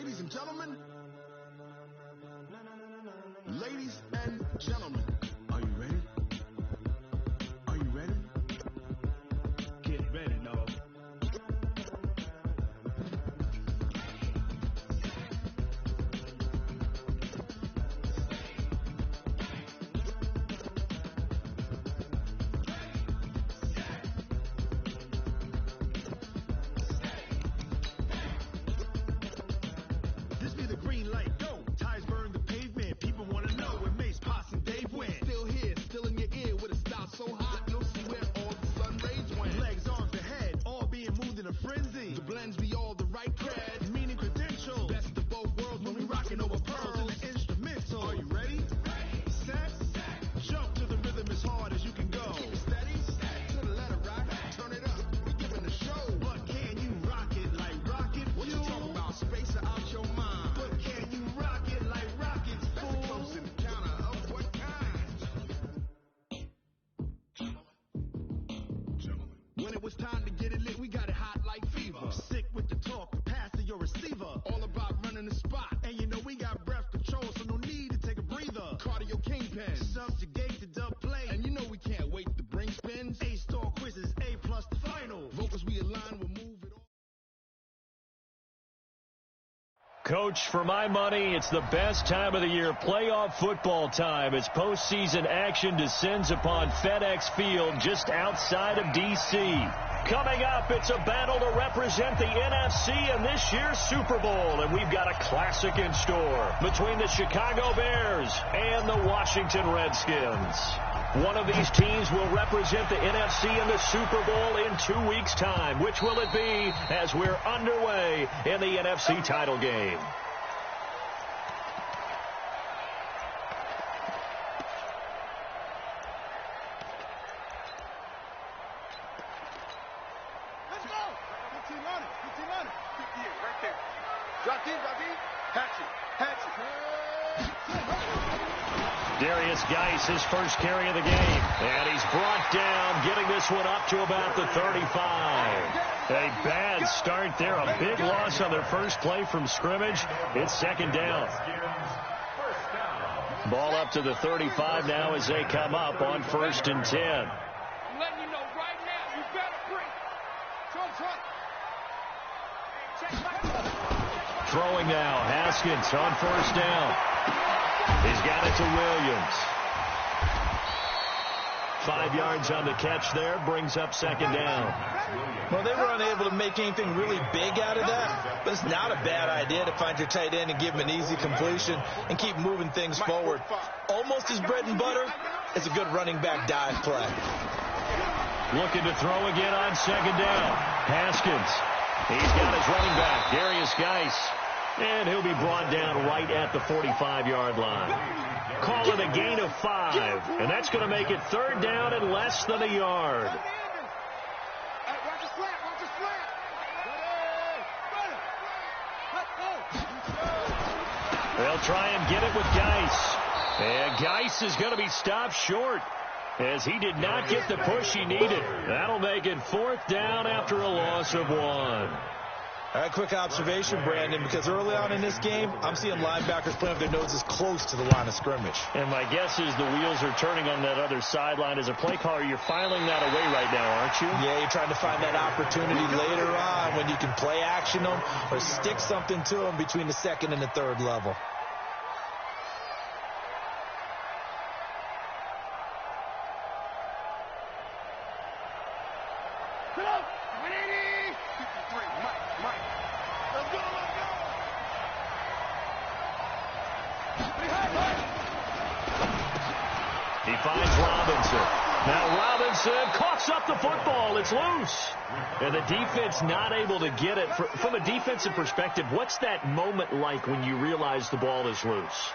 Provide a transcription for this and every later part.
Ladies and gentlemen, are you ready? Are you ready? Get ready, dog. This be the green light, go. Tires burn the pavement. People want to know where Mace, Potts, and Dave went. Still here, still in your ear with a stop so hot, you'll see where all the sun rays went. Legs, arms, the head, all being moved in a frenzy. The blends be all the right creds, meaning credentials. Best of both worlds when we rocking over pearls in the instrumental. Are you ready? Set, jump to the rhythm as hard as you can go. Steady, to the letter rock, turn it up. We giving the show, but can you rock it like rocket? What you talking about? Space out your mind. But can you rock it like rockets? Fool. Close encounter of what kind? When it was time to get it lit, we got it hot like fever. Sick with the talk, pass to your receiver. All about running the spot. And you know we got breath control, so no need to take a breather. Cardio kingpin, subjugate to dub play. And you know we can't wait to bring spins. A-star quizzes, A+ the final. Vocals we align, we'll move it all. Coach, for my money, it's the best time of the year, playoff football time, as postseason action descends upon FedEx Field just outside of D.C. Coming up, it's a battle to represent the NFC in this year's Super Bowl, and we've got a classic in store between the Chicago Bears and the Washington Redskins. One of these teams will represent the NFC in the Super Bowl in 2 weeks' time. Which will it be as we're underway in the NFC title game? Let's go! 15 on it, 15 on it. Yeah, right there. Drop in, Hatch it. Darius Geis, his first carry of the game. And he's brought down, getting this one up to about the 35. A bad start there. A big loss on their first play from scrimmage. It's second down. Ball up to the 35 now as they come up on 1st and 10. I'm letting you know right now, you better bring. Throwing now, Haskins on 1st down. He's got it to Williams. 5 yards on the catch there, brings up second down. Well, they were unable to make anything really big out of that, but it's not a bad idea to find your tight end and give him an easy completion and keep moving things forward. Almost his bread and butter. It's a good running back dive play. Looking to throw again on second down. Haskins. He's got his running back, Darius Geis. And he'll be brought down right at the 45-yard line. Call it a gain of 5. And that's going to make it 3rd down and less than a yard. They'll try and get it with Geis. And Geis is going to be stopped short, as he did not get the push he needed. That'll make it 4th down after a loss of 1. All right, quick observation, Brandon, because early on in this game, I'm seeing linebackers playing with their noses close to the line of scrimmage. And my guess is the wheels are turning on that other sideline. As a play caller, you're filing that away right now, aren't you? Yeah, you're trying to find that opportunity later on when you can play action them or stick something to them between the 2nd and the 3rd level. He finds Robinson. Now Robinson coughs up the football. It's loose. And the defense not able to get it. From a defensive perspective, what's that moment like when you realize the ball is loose?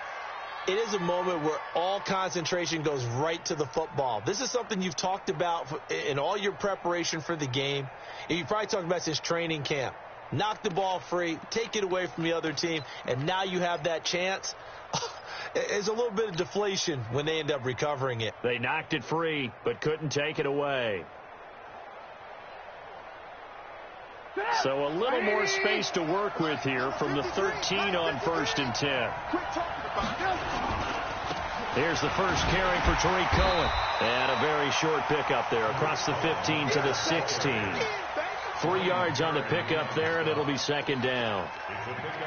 It is a moment where all concentration goes right to the football. This is something you've talked about in all your preparation for the game. And you probably talked about since training camp. Knock the ball free, take it away from the other team, and now you have that chance. There's a little bit of deflation when they end up recovering it. They knocked it free, but couldn't take it away. So a little more space to work with here from the 13 on 1st and 10. Here's the first carry for Tariq Cohen. And a very short pickup there across the 15 to the 16. 3 yards on the pickup there, and it'll be 2nd down.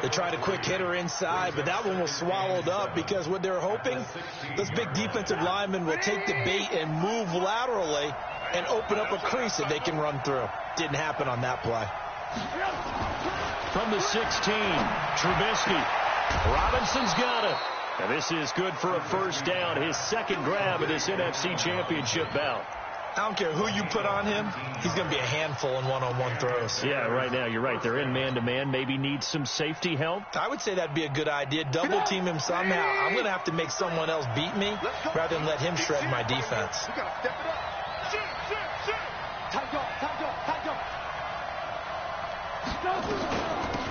They tried a quick hitter inside, but that one was swallowed up because what they're hoping, those big defensive linemen will take the bait and move laterally and open up a crease that they can run through. Didn't happen on that play. From the 16, Trubisky. Robinson's got it. And this is good for a 1st down, his 2nd grab of this NFC Championship bout. I don't care who you put on him, he's going to be a handful in one-on-one throws. Yeah, right now, you're right. They're in man-to-man. Maybe needs some safety help. I would say that'd be a good idea. Double team him somehow. I'm going to have to make someone else beat me rather than let him shred my defense.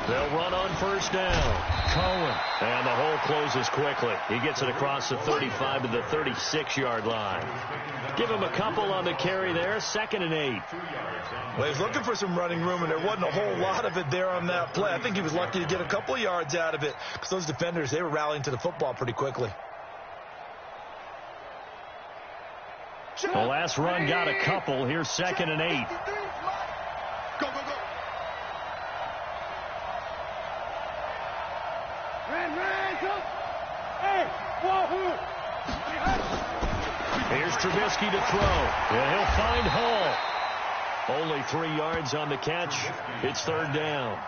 They'll run on 1st down. Cohen. And the hole closes quickly. He gets it across the 35 to the 36-yard line. Give him a couple on the carry there. 2nd and 8. Well, he's looking for some running room, and there wasn't a whole lot of it there on that play. I think he was lucky to get a couple of yards out of it because those defenders, they were rallying to the football pretty quickly. The last run got a couple. Here's 2nd and 8. Go, go, go. Here's Trubisky to throw. And he'll find Hall. Only 3 yards on the catch. It's 3rd down.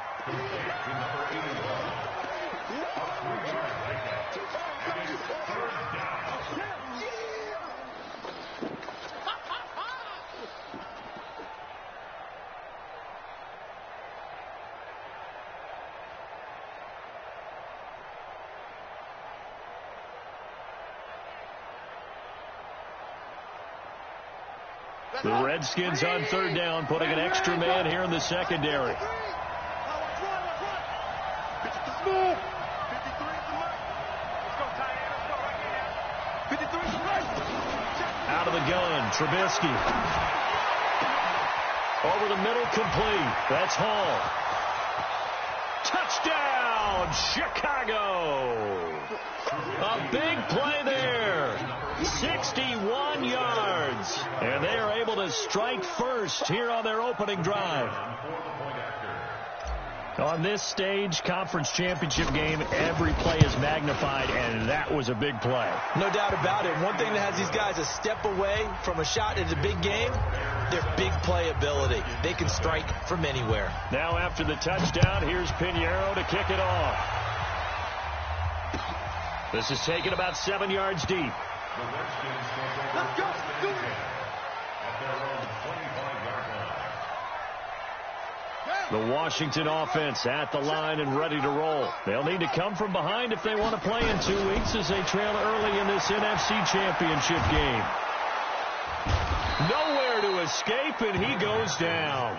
The Redskins on 3rd down, putting an extra man here in the secondary. Out of the gun, Trubisky. Over the middle, complete. That's Hall. Touchdown, Chicago. A big play there. 61 yards. And they are able to strike first here on their opening drive. On this stage, conference championship game, every play is magnified, and that was a big play. No doubt about it. One thing that has these guys a step away from a shot in a big game, their big play ability. They can strike from anywhere. Now after the touchdown, here's Pinheiro to kick it off. This is taken about 7 yards deep. Let's go. Do it. The Washington offense at the line and ready to roll. They'll need to come from behind if they want to play in 2 weeks as they trail early in this NFC Championship game. Nowhere to escape, and he goes down.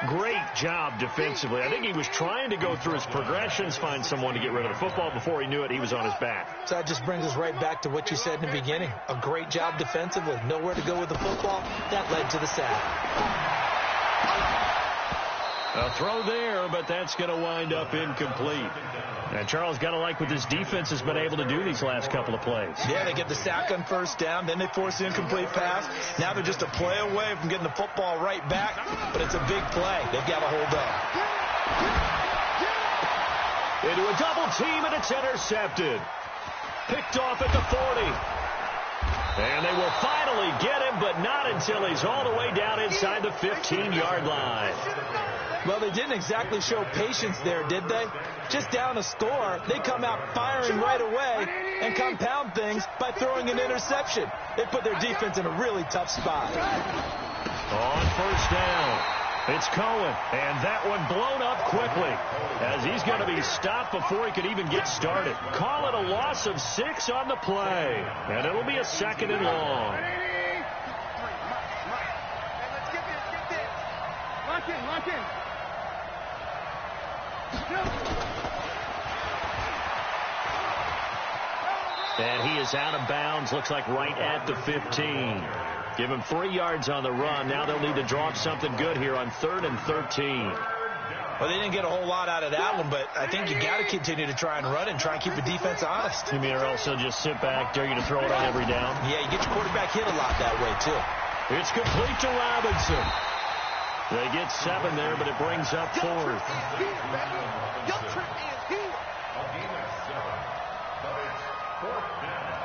Great job defensively. I think he was trying to go through his progressions, find someone to get rid of the football. Before he knew it, he was on his back. So that just brings us right back to what you said in the beginning. A great job defensively. Nowhere to go with the football. That led to the sack. A throw there, but that's going to wind up incomplete. And Charles, got to like what this defense has been able to do these last couple of plays. Yeah, they get the sack on 1st down, then they force the incomplete pass. Now they're just a play away from getting the football right back, but it's a big play. They've got to hold up. Into a double team, and it's intercepted. Picked off at the 40. And they will finally get him, but not until he's all the way down inside the 15-yard line. Well, they didn't exactly show patience there, did they? Just down a score, they come out firing right away and compound things by throwing an interception. They put their defense in a really tough spot. On 1st down, it's Cohen, and that one blown up quickly as he's going to be stopped before he could even get started. Call it a loss of 6 on the play, and it'll be a 2nd and long. Lock in. And he is out of bounds, looks like right at the 15. Give him 3 yards on the run. Now they'll need to draw up something good here on 3rd and 13. Well, they didn't get a whole lot out of that one, but I think you got to continue to try and run and try and keep the defense honest. You mean, or also just sit back, dare you to throw it on every down? Yeah, you get your quarterback hit a lot that way, too. It's complete to Robinson. They get 7 there, but it brings up 4th. Your trip is here. A game at 7, but it's 4th down.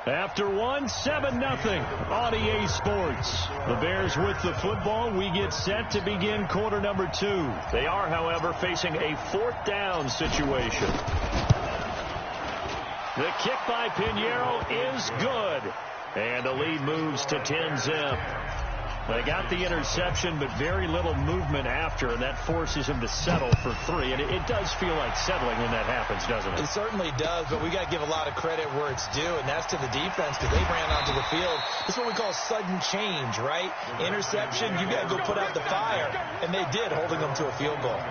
After 1, 7-0 on EA Sports. The Bears with the football. We get set to begin quarter number 2. They are, however, facing a 4th down situation. The kick by Pinheiro is good. And the lead moves to 10-zip. They got the interception, but very little movement after, and that forces him to settle for 3. And it does feel like settling when that happens, doesn't it? It certainly does, but we got to give a lot of credit where it's due, and that's to the defense because they ran onto the field. This is what we call sudden change, right? Interception, you got to go put out the fire, and they did, holding them to a field goal.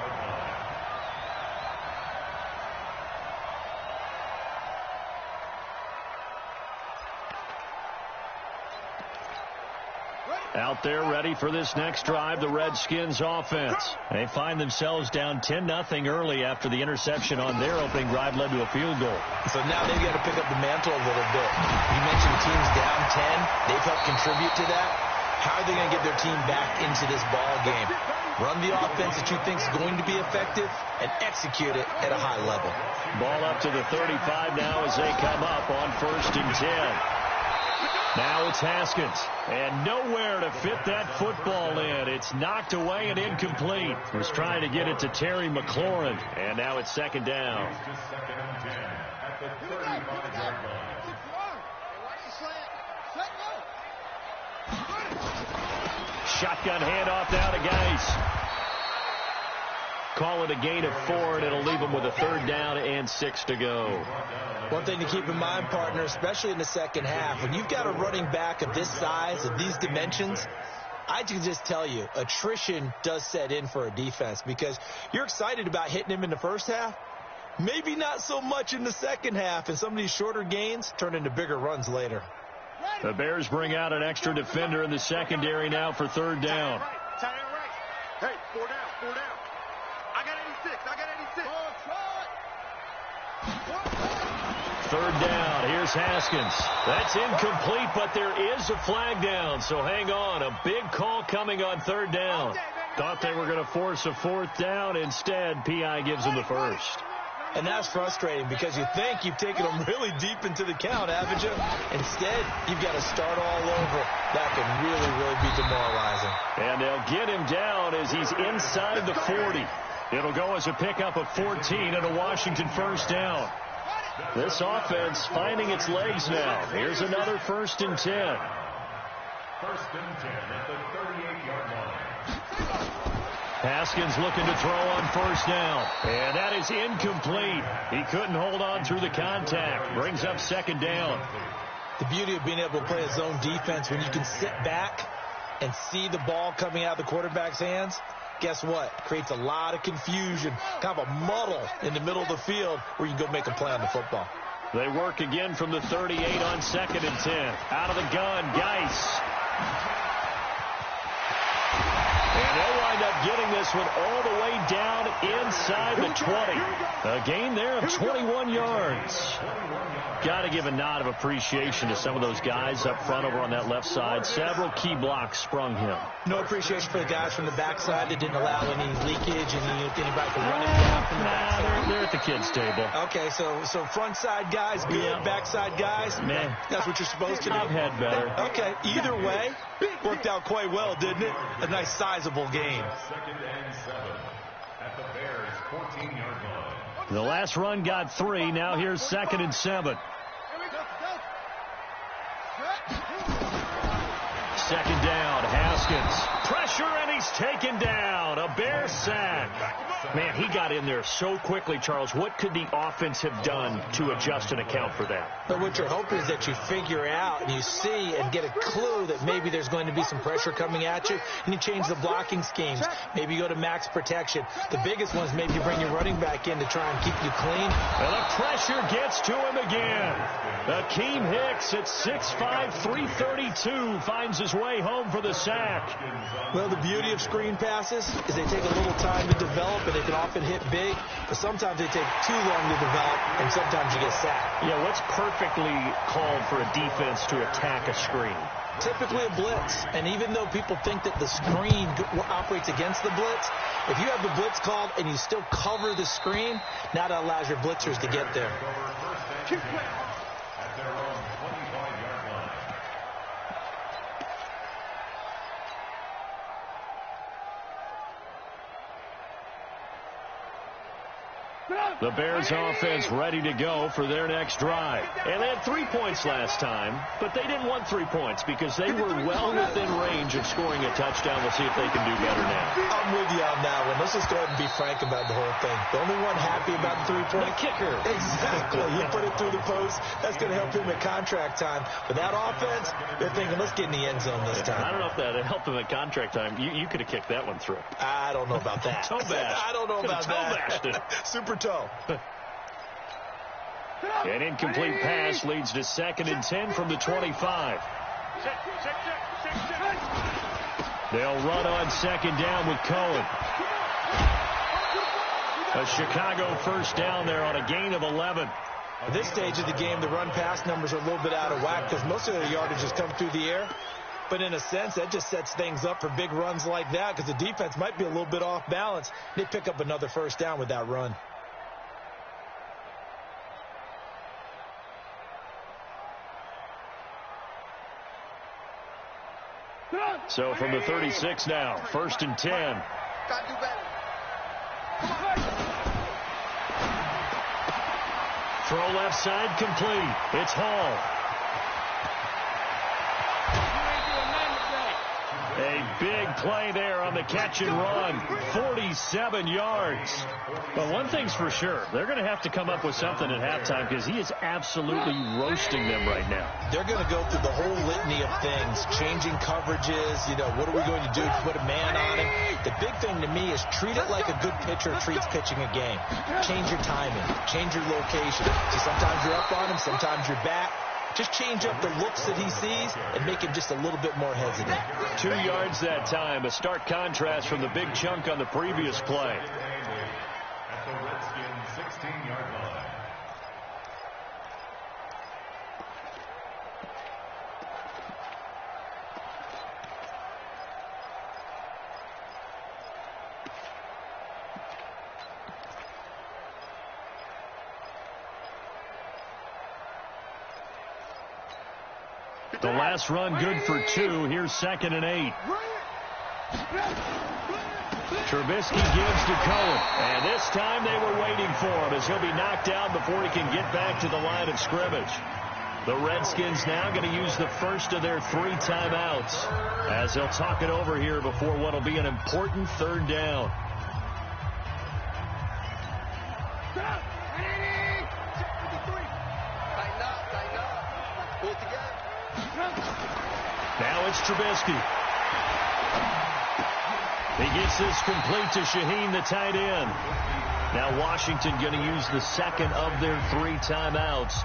Out there ready for this next drive, the Redskins offense. They find themselves down 10-0 early after the interception on their opening drive led to a field goal. So now they've got to pick up the mantle a little bit. You mentioned teams down 10. They've helped contribute to that. How are they going to get their team back into this ball game? Run the offense that you think is going to be effective and execute it at a high level. Ball up to the 35 now as they come up on 1st and 10. Now it's Haskins, and nowhere to fit that football in. It's knocked away and incomplete. Was trying to get it to Terry McLaurin, and now it's 2nd down. At the 35-yard line. Shotgun handoff now to Geis. Call it a gain of 4, and it'll leave them with a 3rd down and 6 to go. One thing to keep in mind, partner, especially in the second half, when you've got a running back of this size, of these dimensions, I can just tell you, attrition does set in for a defense because you're excited about hitting him in the first half. Maybe not so much in the second half, and some of these shorter gains turn into bigger runs later. The Bears bring out an extra defender in the secondary now for 3rd down. Tight end right. Hey, 4 down, 4 down. I got 86. 3rd down. Here's Haskins. That's incomplete, but there is a flag down, so hang on. A big call coming on 3rd down. Thought they were going to force a 4th down. Instead, P.I. gives them the 1st. And that's frustrating because you think you've taken them really deep into the count, haven't you? Instead, you've got to start all over. That can really, really be demoralizing. And they'll get him down as he's inside the 40. It'll go as a pickup of 14 and a Washington 1st down. This offense finding its legs now. Here's another 1st and 10. 1st and 10 at the 38-yard line. Haskins looking to throw on 1st down. And that is incomplete. He couldn't hold on through the contact. Brings up 2nd down. The beauty of being able to play a zone defense when you can sit back and see the ball coming out of the quarterback's hands, guess what? Creates a lot of confusion, kind of a muddle in the middle of the field where you can go make a play on the football. They work again from the 38 on 2nd and 10. Out of the gun, Geis. And they'll wind up getting this one all the way down inside the 20. A gain there of 21 yards. Got to give a nod of appreciation to some of those guys up front over on that left side. Several key blocks sprung him. No appreciation for the guys from the backside that didn't allow any leakage and anybody from running down from the backside. They're at the kids' table. Okay, so front side guys, good, Yeah. backside guys. Man, That's what you're supposed to do. I've had better. Okay, either way, worked out quite well, didn't it? A nice sizable game. 2nd and 7 at the Bears' 14-yard line. The last run got 3. Now here's 2nd and 7. 2nd down, Haskins. Pressure, and he's taken down. A Bear sack. Man, he got in there so quickly, Charles. What could the offense have done to adjust and account for that? But what you're hoping is that you figure out and you see and get a clue that maybe there's going to be some pressure coming at you, and you change the blocking schemes. Maybe you go to max protection. The biggest one is maybe you bring your running back in to try and keep you clean. And the pressure gets to him again. Akeem Hicks at 6'5", 332 finds his way home for the sack. Well, the beauty of screen passes is they take a little time to develop, and they can often hit big, but sometimes they take too long to develop, and sometimes you get sacked. Yeah, what's perfectly called for a defense to attack a screen? Typically a blitz, and even though people think that the screen operates against the blitz, if you have the blitz called and you still cover the screen, now that allows your blitzers to get there. At their own 25-yard line. The Bears offense ready to go for their next drive. And they had 3 points last time, but they didn't want 3 points because they were well within range of scoring a touchdown. We'll see if they can do better now. I'm with you on that one. Let's just go ahead and be frank about the whole thing. The only one happy about the 3-point. The kicker. Exactly. You put it through the post. That's going to help him at contract time. But that offense, they're thinking, let's get in the end zone this time. I don't know if that helped them at contract time. You could have kicked that one through. I don't know about that. Toe bash. I don't know about that. Toe bashed it. Super toe. An incomplete pass leads to 2nd and 10 from the 25. They'll run on 2nd down with Cohen. A Chicago first down there on a gain of 11. At this stage of the game, the run-pass numbers are a little bit out of whack because most of their yardage has come through the air. But in a sense, that just sets things up for big runs like that because the defense might be a little bit off balance. They pick up another first down with that run. So from the 36 now, 1st and 10. Gotta do better. Throw left side complete. It's Hall. A big play there on the catch and run. 47 yards. But one thing's for sure. They're going to have to come up with something at halftime because he is absolutely roasting them right now. They're going to go through the whole litany of things, changing coverages, what are we going to do to put a man on him? The big thing to me is treat it like a good pitcher treats pitching a game. Change your timing, change your location. So sometimes you're up on him, sometimes you're back. Just change up the looks that he sees and make him just a little bit more hesitant. 2 yards that time, a stark contrast from the big chunk on the previous play. At the Redskins' 16-yard line. The last run good for 2. Here's 2nd and 8. Trubisky gives to Cohen. And this time they were waiting for him as he'll be knocked out before he can get back to the line of scrimmage. The Redskins now going to use the first of their 3 timeouts as they'll talk it over here before what will be an important 3rd down. Now it's Trubisky. He gets this complete to Shaheen, the tight end. Now Washington going to use the 2nd of their 3 timeouts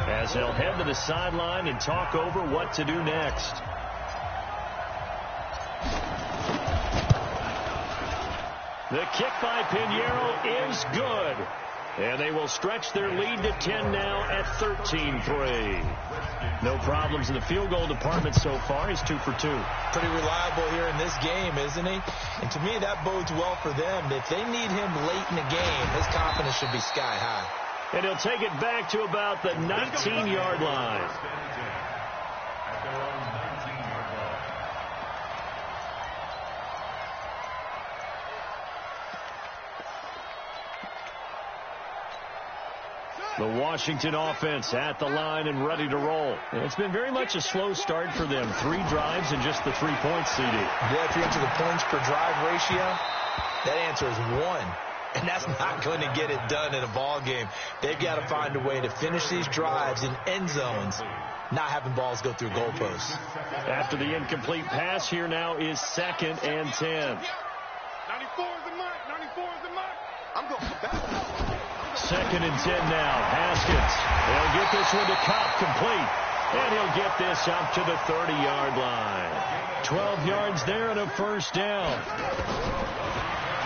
as they'll head to the sideline and talk over what to do next. The kick by Pinheiro is good. And they will stretch their lead to 10 now at 13-3. No problems in the field goal department so far. He's 2 for 2. Pretty reliable here in this game, isn't he? And to me, that bodes well for them. If they need him late in the game, his confidence should be sky high. And he'll take it back to about the 19-yard line. At their own 19-yard line. The Washington offense at the line and ready to roll. It's been very much a slow start for them. 3 drives and just the 3 points, CD. Yeah, if you're into the points per drive ratio, that answer is 1. And that's not going to get it done in a ball game. They've got to find a way to finish these drives in end zones, not having balls go through goalposts. After the incomplete pass, here now is 2nd and 10. 94 is the mark. 94 is the mark. I'm going back. 2nd and 10 now. Haskins. They'll get this one to Cobb complete. And he'll get this up to the 30-yard line. 12 yards there and a first down.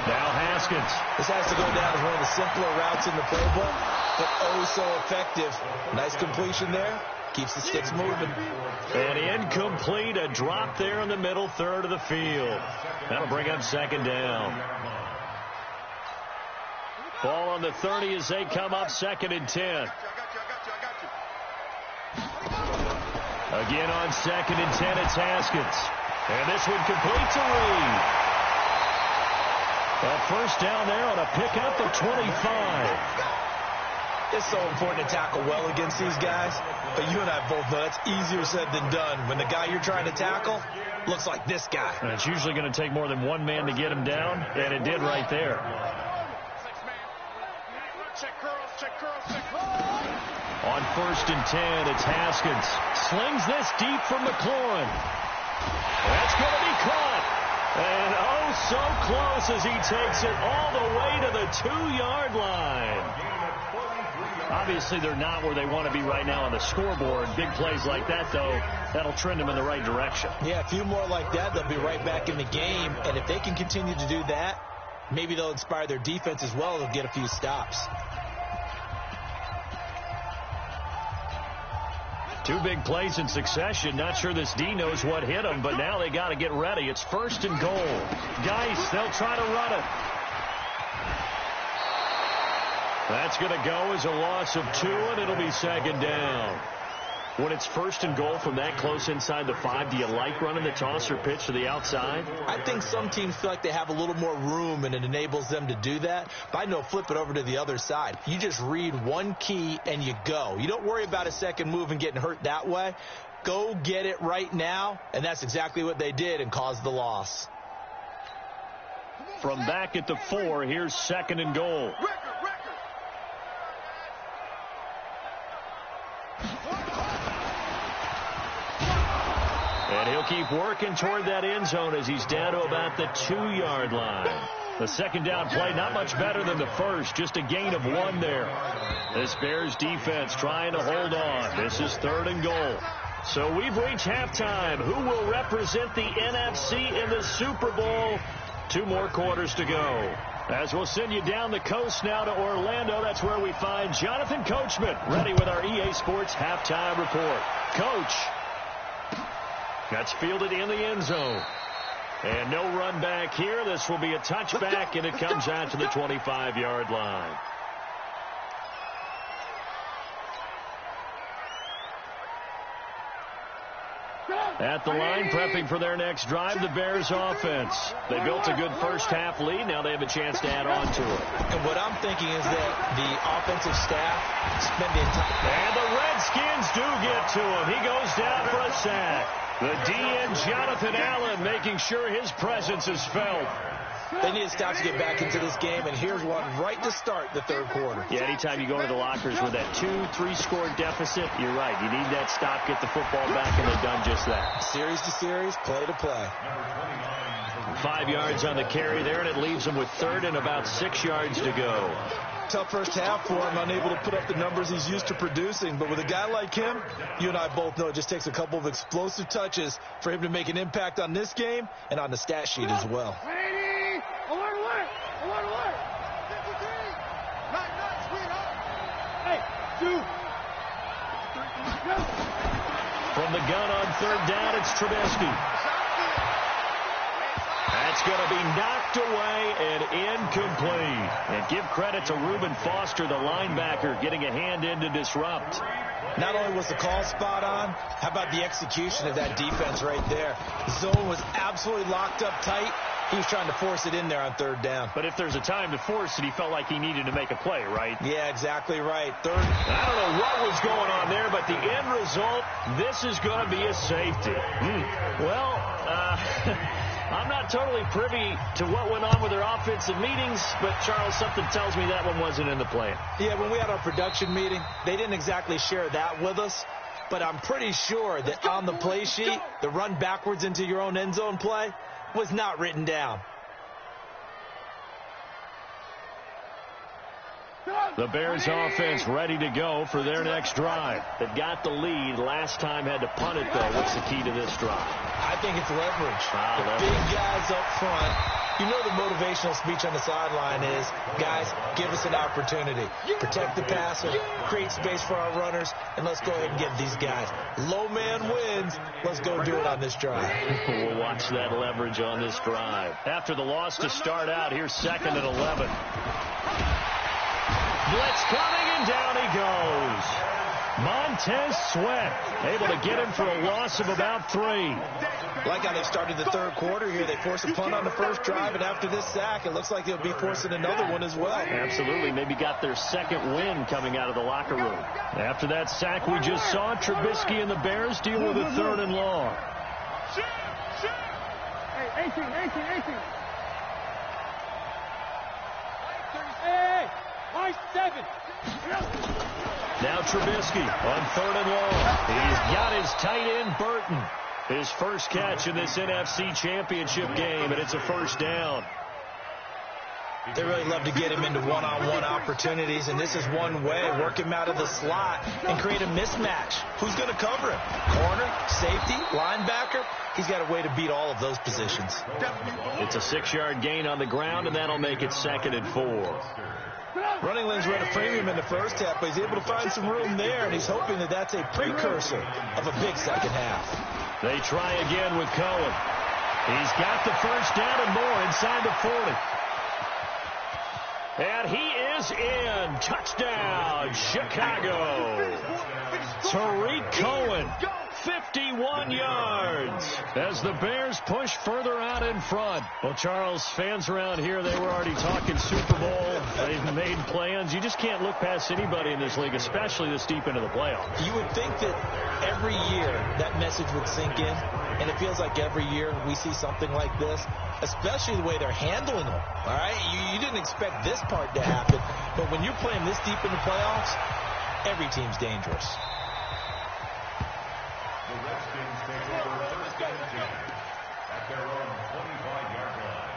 Now Haskins. This has to go down as one of the simpler routes in the playbook, but oh so effective. Nice completion there. Keeps the sticks moving. And incomplete. A drop there in the middle third of the field. That'll bring up 2nd down. Ball on the 30 as they come up 2nd and 10. Again on 2nd and 10, it's Haskins. And this one completes a read. A first down there on a pickup of 25. It's so important to tackle well against these guys, but you and I both know that's easier said than done when the guy you're trying to tackle looks like this guy. And it's usually going to take more than one man to get him down, and it did right there. On 1st and 10, it's Haskins. Slings this deep for McLaurin. That's going to be caught. And oh, so close as he takes it all the way to the 2-yard line. Obviously, they're not where they want to be right now on the scoreboard. Big plays like that, though, that'll trend them in the right direction. Yeah, a few more like that, they'll be right back in the game. And if they can continue to do that, maybe they'll inspire their defense as well. They'll get a few stops. 2 big plays in succession. Not sure this D knows what hit them, but now they got to get ready. It's 1st and goal. Geis, they'll try to run it. That's going to go as a loss of 2, and it'll be 2nd down. When it's 1st and goal from that close inside the 5, do you like running the toss or pitch to the outside? I think some teams feel like they have a little more room, and it enables them to do that. But I know flip it over to the other side. You just read one key, and you go. You don't worry about a second move and getting hurt that way. Go get it right now, and that's exactly what they did and caused the loss. From back at the 4, here's 2nd and goal. And he'll keep working toward that end zone as he's down to about the 2-yard line. The 2nd down play, not much better than the first, just a gain of 1 there. This Bears defense trying to hold on. This is 3rd and goal. So we've reached halftime. Who will represent the NFC in the Super Bowl? 2 more quarters to go. As we'll send you down the coast now to Orlando, that's where we find Jonathan Coachman, ready with our EA Sports halftime report. Coach. That's fielded in the end zone. And no run back here. This will be a touchback, and it comes out to the 25-yard line. At the line, prepping for their next drive, the Bears offense. They built a good first-half lead. Now they have a chance to add on to it. And what I'm thinking is that the offensive staff spend the entire... And the Redskins do get to him. He goes down for a sack. The DN, Jonathan Allen, making sure his presence is felt. They need to stop to get back into this game, and here's one right to start the 3rd quarter. Yeah, anytime you go into the lockers with that 2-3 score deficit, you're right. You need that stop, get the football back, and they've done just that. Series to series, play to play. 5 yards on the carry there, and it leaves them with 3rd and about 6 yards to go. Tough first half for him, unable to put up the numbers he's used to producing. But with a guy like him, you and I both know it just takes a couple of explosive touches for him to make an impact on this game and on the stat sheet as well. From the gun on 3rd down, it's Trubisky. That's going to be knocked away and incomplete. And give credit to Reuben Foster, the linebacker, getting a hand in to disrupt. Not only was the call spot on, how about the execution of that defense right there? The zone was absolutely locked up tight. He was trying to force it in there on third down. But if there's a time to force it, he felt like he needed to make a play, right? Yeah, exactly right. Third. I don't know what was going on there, but the end result, this is going to be a safety. Well, I'm not totally privy to what went on with their offensive meetings, but, Charles, something tells me that one wasn't in the plan. Yeah, when we had our production meeting, they didn't exactly share that with us, but I'm pretty sure that on the play sheet, the run backwards into your own end zone play was not written down. The Bears offense ready to go for their next drive. They've got the lead. Last time had to punt it, though. What's the key to this drive? I think it's leverage. Leverage. Big guys up front. You know the motivational speech on the sideline is, guys, give us an opportunity. Protect the passer, create space for our runners, and let's go ahead and get these guys. Low man wins. Let's go do it on this drive. We'll watch that leverage on this drive. After the loss to start out, here's 2nd and 11. Blitz coming, and down he goes. Montez Sweat able to get him for a loss of about 3. Like how they started the third quarter here. They forced a punt on the first drive, and after this sack, it looks like they'll be forcing another one as well. Absolutely. Maybe got their second win coming out of the locker room. After that sack we just saw, Trubisky and the Bears deal with a 3rd and long. Hey, 18. Hey, Mike 7. Now Trubisky on 3rd and long. He's got his tight end, Burton. His first catch in this NFC Championship game, and it's a first down. They really love to get him into one-on-one opportunities, and this is one way. Work him out of the slot and create a mismatch. Who's going to cover him? Corner, safety, linebacker? He's got a way to beat all of those positions. It's a 6-yard gain on the ground, and that'll make it 2nd and 4. Running lanes ran a premium in the first half, but he's able to find some room there, and he's hoping that that's a precursor of a big second half. They try again with Cohen. He's got the first down and more inside the 40. And he is in. Touchdown, Chicago. Tariq Cohen, 51 yards as the Bears push further out in front. Well, Charles, fans around here, they were already talking Super Bowl. They've made plans. You just can't look past anybody in this league, especially this deep into the playoffs. You would think that every year that message would sink in, and it feels like every year we see something like this, especially the way they're handling them. All right, you didn't expect this part to happen, but when you're playing this deep in the playoffs, every team's dangerous. The Redskins take over 1st and 10 at their own 25-yard line.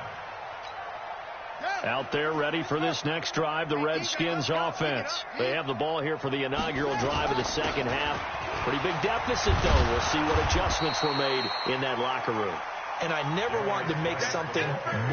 Out there ready for this next drive, the Redskins offense. They have the ball here for the inaugural drive of the second half. Pretty big deficit, though. We'll see what adjustments were made in that locker room. And I never wanted to make something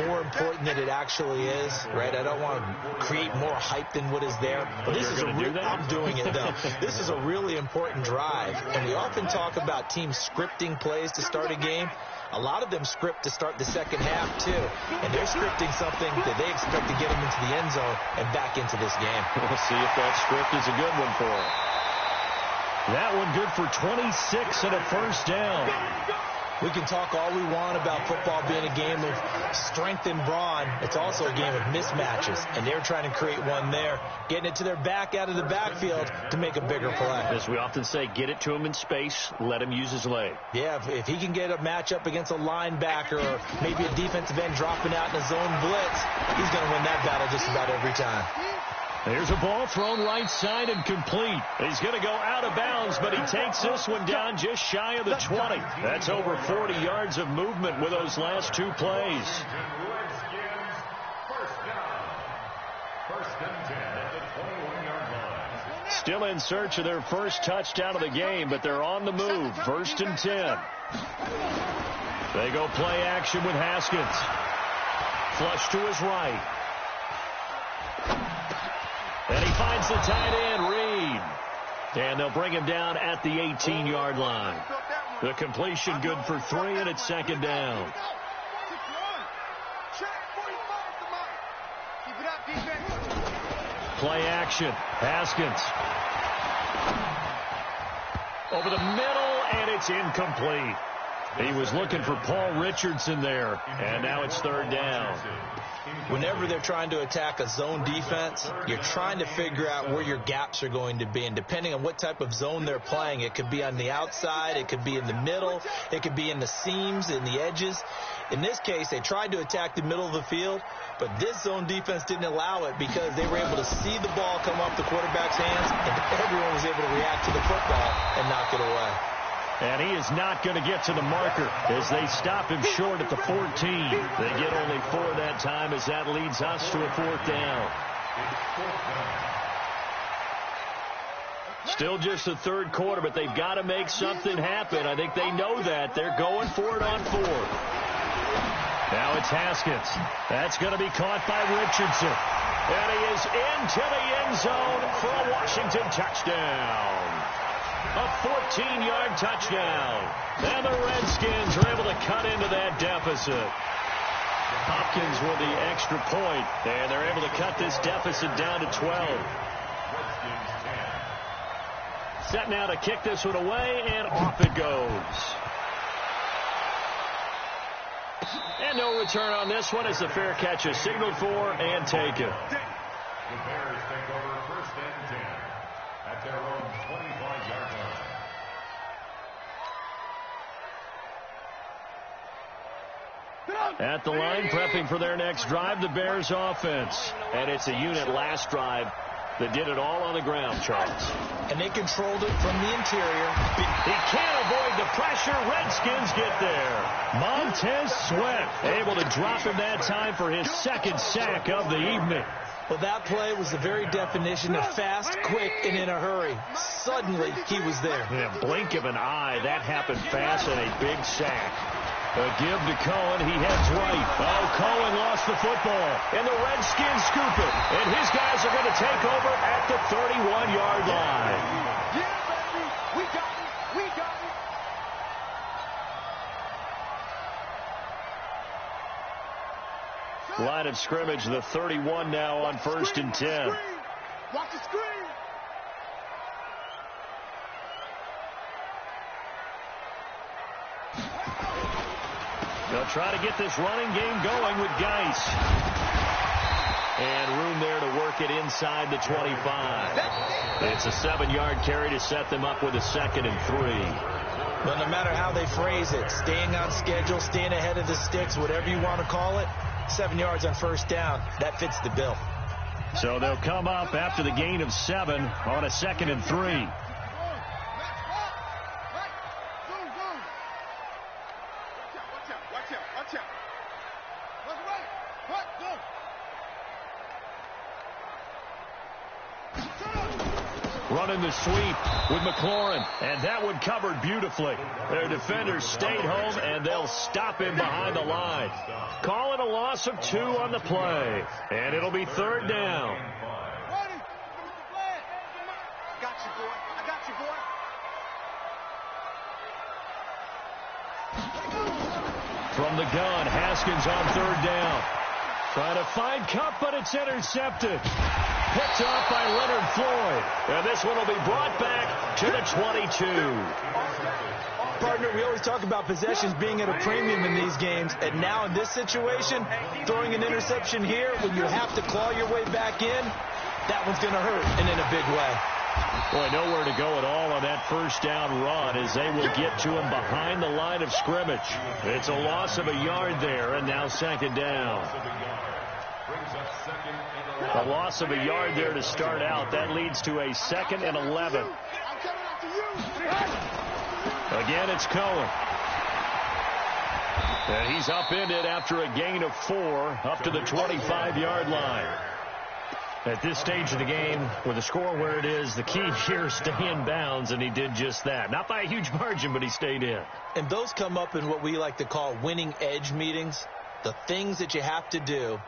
more important than it actually is, right? I don't want to create more hype than what is there. But this is I'm doing it, though. This is a really important drive. And we often talk about teams scripting plays to start a game. A lot of them script to start the second half, too. And they're scripting something that they expect to get them into the end zone and back into this game. We'll see if that script is a good one for them. That one good for 26 and a first down. We can talk all we want about football being a game of strength and brawn. It's also a game of mismatches, and they're trying to create one there, getting it to their back out of the backfield to make a bigger play. As we often say, get it to him in space, let him use his leg. Yeah, if he can get a matchup against a linebacker or maybe a defensive end dropping out in a zone blitz, he's going to win that battle just about every time. There's a ball thrown right side and complete. He's going to go out of bounds, but he takes this one down just shy of the 20. That's over 40 yards of movement with those last two plays. Redskins, first down. 1st and 10 at the 21-yard line. Still in search of their first touchdown of the game, but they're on the move. 1st and 10. They go play action with Haskins. Flush to his right. And he finds the tight end, Reed. And they'll bring him down at the 18-yard line. The completion good for 3, and it's 2nd down. Play action. Haskins. Over the middle, and it's incomplete. He was looking for Paul Richardson there, and now it's third down. Whenever they're trying to attack a zone defense, you're trying to figure out where your gaps are going to be. And depending on what type of zone they're playing, it could be on the outside, it could be in the middle, it could be in the seams, in the edges. In this case, they tried to attack the middle of the field, but this zone defense didn't allow it because they were able to see the ball come off the quarterback's hands, and everyone was able to react to the football and knock it away. And he is not going to get to the marker as they stop him short at the 14. They get only 4 that time as that leads us to a fourth down. Still just the third quarter, but they've got to make something happen. I think they know that. They're going for it on 4. Now it's Haskins. That's going to be caught by Richardson. And he is into the end zone for a Washington touchdown. A 14-yard touchdown. And the Redskins are able to cut into that deficit. Hopkins with the extra point, and they're able to cut this deficit down to 12. Set now to kick this one away, and off it goes. And no return on this one as the fair catch is signaled for and taken. The Bears take over first and 10 at their own 25-yard line. At the line, prepping for their next drive, the Bears offense. And it's a unit last drive that did it all on the ground, Charles. And they controlled it from the interior. He can't avoid the pressure. Redskins get there. Montez Sweat able to drop him that time for his second sack of the evening. Well, that play was the very definition of fast, quick, and in a hurry. Suddenly, he was there. In a blink of an eye, that happened fast and a big sack. A give to Cohen. He heads right. Oh, Cohen lost the football. And the Redskins scoop it. And his guys are going to take over at the 31-yard line. Yeah, baby. We got it. We got it. Line of scrimmage, the 31 now on first and 10. Watch the screen. They'll try to get this running game going with Geis. And room there to work it inside the 25. It's a 7-yard carry to set them up with a 2nd and 3. But no matter how they phrase it, staying on schedule, staying ahead of the sticks, whatever you want to call it, 7 yards on first down, that fits the bill. So they'll come up after the gain of 7 on a 2nd and 3. Running the sweep with McLaurin, and that one covered beautifully. Their defenders stayed home, and they'll stop him behind the line. Call it a loss of 2 on the play, and it'll be third down. Got you, boy. I got you, boy. From the gun, Haskins on third down. Trying to find Cup, but it's intercepted. Picked off by Leonard Floyd. And this one will be brought back to the 22. Partner, we always talk about possessions being at a premium in these games. And now in this situation, throwing an interception here when you have to claw your way back in, that one's going to hurt, and in a big way. Boy, nowhere to go at all on that first down run as they will get to him behind the line of scrimmage. It's a loss of a yard there, and now 2nd down. A loss of a yard there to start out. That leads to a 2nd and 11. Again, it's Cohen. And he's upended after a gain of 4 up to the 25-yard line. At this stage of the game, with the score where it is, the key here is stay in bounds, and he did just that. Not by a huge margin, but he stayed in. And those come up in what we like to call winning edge meetings. The things that you have to do,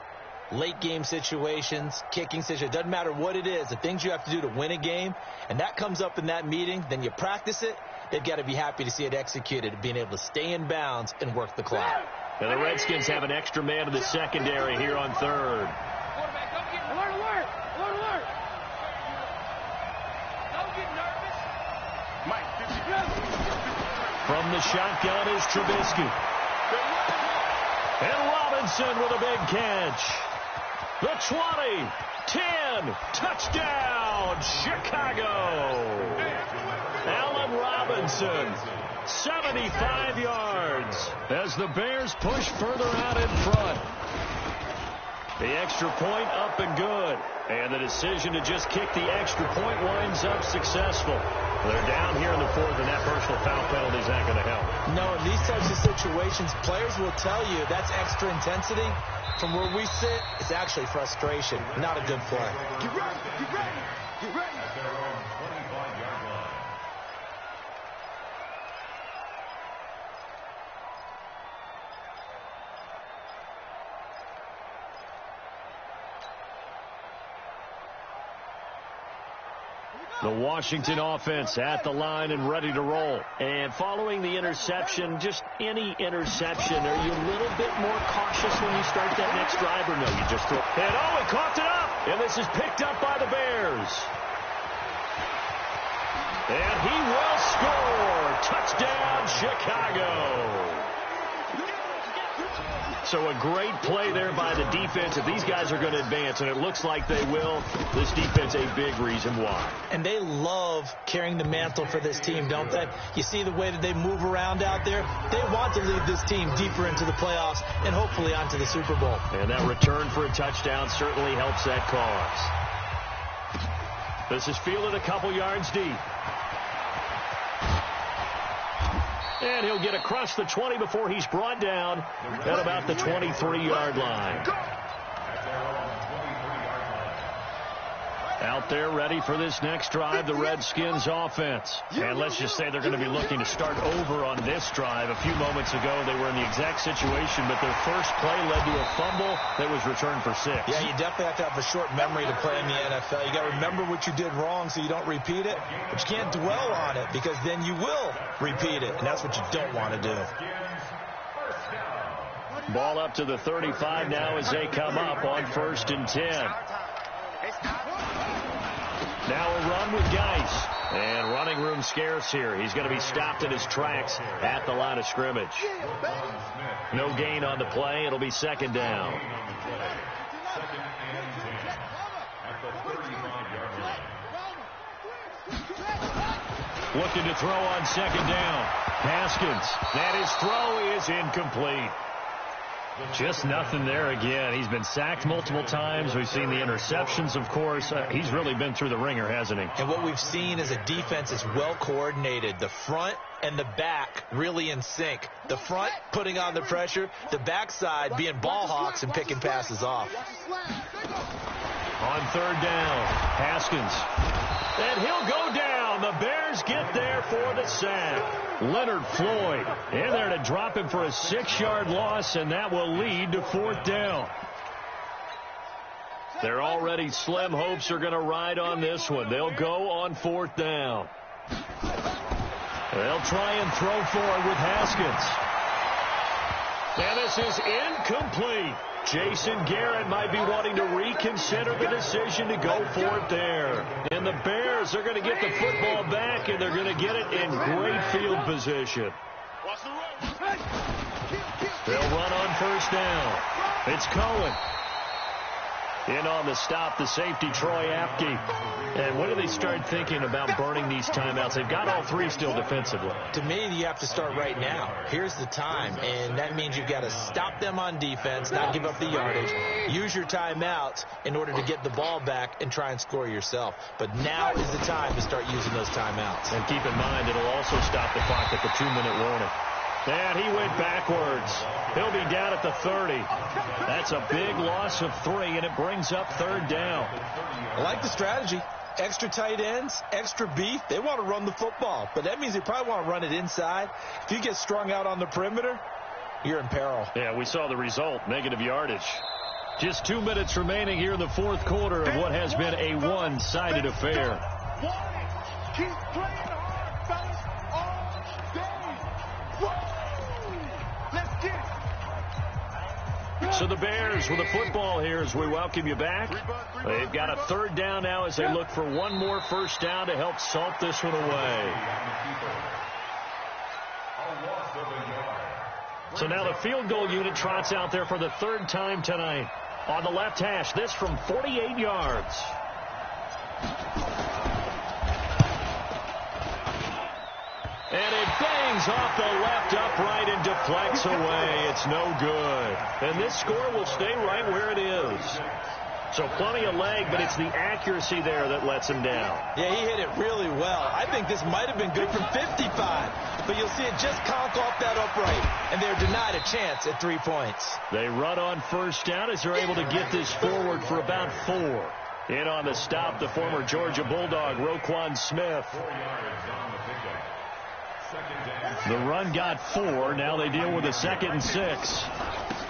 late game situations, kicking situations, doesn't matter what it is, the things you have to do to win a game, and that comes up in that meeting, then you practice it. They've got to be happy to see it executed, being able to stay in bounds and work the clock. And the Redskins have an extra man in the secondary here on third. Alert, alert! Alert, alert! Don't get nervous. Mike, 50. From the shotgun is Trubisky. And Robinson with a big catch. The 20, 10, touchdown, Chicago. Allen Robinson, 75 yards as the Bears push further out in front. The extra point up and good. And the decision to just kick the extra point winds up successful. They're down here in the fourth, and that personal foul penalty is not going to help. No, in these types of situations, players will tell you that's extra intensity. From where we sit, it's actually frustration, not a good play. Get ready, get ready, get ready. At their own 25-yard line. The Washington offense at the line and ready to roll. And following the interception, just any interception, are you a little bit more cautious when you start that next drive, or no? You just throw. And oh, he caught it up! And this is picked up by the Bears. And he will score! Touchdown, Chicago! So a great play there by the defense. If these guys are going to advance, and it looks like they will, this defense a big reason why. And they love carrying the mantle for this team, don't they? You see the way that they move around out there? They want to lead this team deeper into the playoffs and hopefully onto the Super Bowl. And that return for a touchdown certainly helps that cause. This is fielded a couple yards deep. And he'll get across the 20 before he's brought down at about the 23-yard line. Out there ready for this next drive, the Redskins offense. And let's just say they're going to be looking to start over on this drive. A few moments ago, they were in the exact situation, but their first play led to a fumble that was returned for 6. Yeah, you definitely have to have a short memory to play in the NFL. You got to remember what you did wrong so you don't repeat it, but you can't dwell on it because then you will repeat it, and that's what you don't want to do. Ball up to the 35 now as they come up on 1st and 10. Now a run with Geis. And running room scarce here. He's going to be stopped in his tracks at the line of scrimmage. No gain on the play. It'll be 2nd down. Looking to throw on 2nd down. Haskins. And his throw is incomplete. Just nothing there again. He's been sacked multiple times. We've seen the interceptions, of course. He's really been through the ringer, hasn't he? And what we've seen is a defense is well coordinated. The front and the back really in sync. The front putting on the pressure. The backside being ball hawks and picking passes off. On 3rd down, Haskins. And he'll go down. The Bears get there for the sack. Leonard Floyd in there to drop him for a 6-yard loss, and that will lead to 4th down. Their already slim hopes are going to ride on this one. They'll go on 4th down. They'll try and throw for it with Haskins. And this is incomplete. Jason Garrett might be wanting to reconsider the decision to go for it there. And the Bears are going to get the football back, and they're going to get it in great field position. They'll run on 1st down. It's Cohen. In on the stop, the safety, Troy Apke. And when do they start thinking about burning these timeouts? They've got all 3 still defensively. To me, you have to start right now. Here's the time, and that means you've got to stop them on defense, not give up the yardage. Use your timeouts in order to get the ball back and try and score yourself. But now is the time to start using those timeouts. And keep in mind, it'll also stop the clock at the 2-minute warning. And he went backwards. He'll be down at the 30. That's a big loss of 3, and it brings up 3rd down. I like the strategy. Extra tight ends, extra beef. They want to run the football, but that means they probably want to run it inside. If you get strung out on the perimeter, you're in peril. Yeah, we saw the result, negative yardage. Just 2 minutes remaining here in the 4th quarter of what has been a one-sided affair. Keep playing hard, fellas, all day. Whoa! Let's get it. So the Bears with the football here as we welcome you back. They've got a 3rd down now as they look for one more 1st down to help salt this one away. So now the field goal unit trots out there for the third time tonight. On the left hash, this from 48 yards. And it bangs off the left upright and deflects away. It's no good. And this score will stay right where it is. So plenty of leg, but it's the accuracy there that lets him down. Yeah, he hit it really well. I think this might have been good from 55. But you'll see it just conk off that upright. And they're denied a chance at 3 points. They run on first down as they're able to get this forward for about 4. In on the stop, the former Georgia Bulldog, Roquan Smith. 4 yards on the pickup. Second down. The run got 4. Now they deal with a 2nd and 6.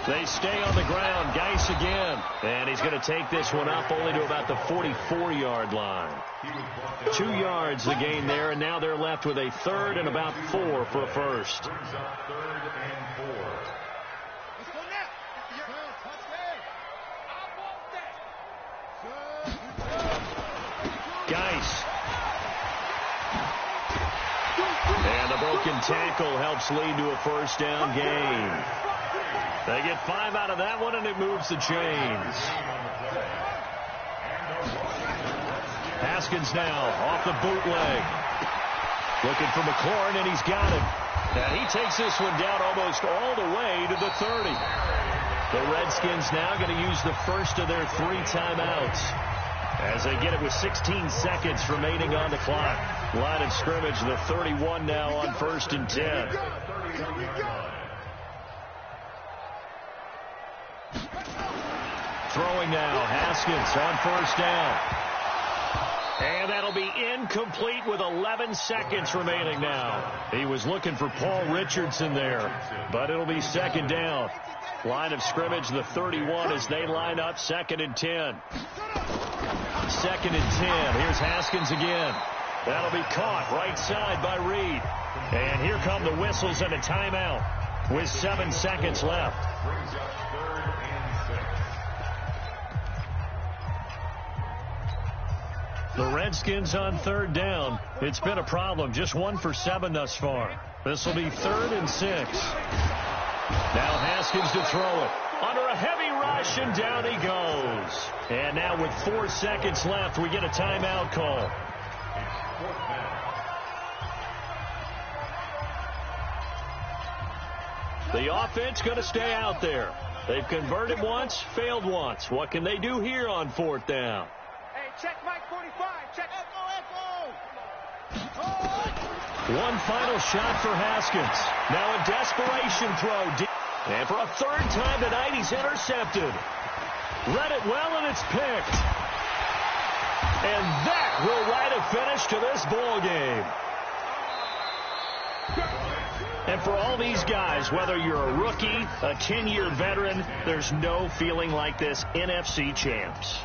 They stay on the ground. Geis again. And he's going to take this one up only to about the 44-yard line. 2 yards the gain there, and now they're left with a 3rd and about 4 for a first. Brings up 3rd and 4. Geis. And the broken tackle helps lead to a first down gain. They get 5 out of that one, and it moves the chains. Haskins now off the bootleg. Looking for McLaurin, and he's got him. And he takes this one down almost all the way to the 30. The Redskins now going to use the first of their 3 timeouts as they get it with 16 seconds remaining on the clock. Line of scrimmage, the 31 now on 1st and 10. Throwing now, Haskins on 1st down. And that'll be incomplete with 11 seconds remaining now. He was looking for Paul Richardson there, but it'll be 2nd down. Line of scrimmage, the 31 as they line up 2nd and 10. 2nd and 10. Here's Haskins again. That'll be caught right side by Reed. And here come the whistles and a timeout with 7 seconds left. Brings up 3rd and 6. The Redskins on 3rd down. It's been a problem. Just 1 for 7 thus far. This will be 3rd and 6. Now Haskins to throw it. Under a heavy rush, and down he goes. And now with 4 seconds left, we get a timeout call. The offense going to stay out there. They've converted once, failed once. What can they do here on 4th down? Hey, check Mike 45. Check. Echo. One final shot for Haskins. Now a desperation throw. And for a 3rd time tonight, he's intercepted. Read it well, and it's picked. And that will write a finish to this ball game. And for all these guys, whether you're a rookie, a 10-year veteran, there's no feeling like this NFC champs.